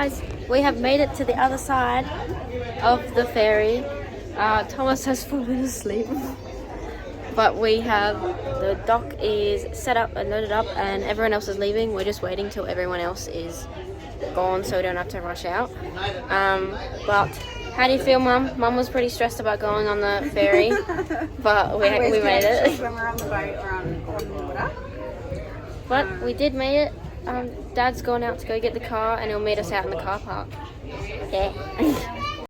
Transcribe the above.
Guys, we have made it to the other side of the ferry. Thomas has fallen asleep. But we have, the dock is set up and loaded up and everyone else is leaving. We're just waiting till everyone else is gone so we don't have to rush out. But how do you feel, Mum? Mum was pretty stressed about going on the ferry, but we made it. When we're on the boat or on water. But we did make it. Dad's gone out to go get the car and he'll meet us out in the car park. Yeah.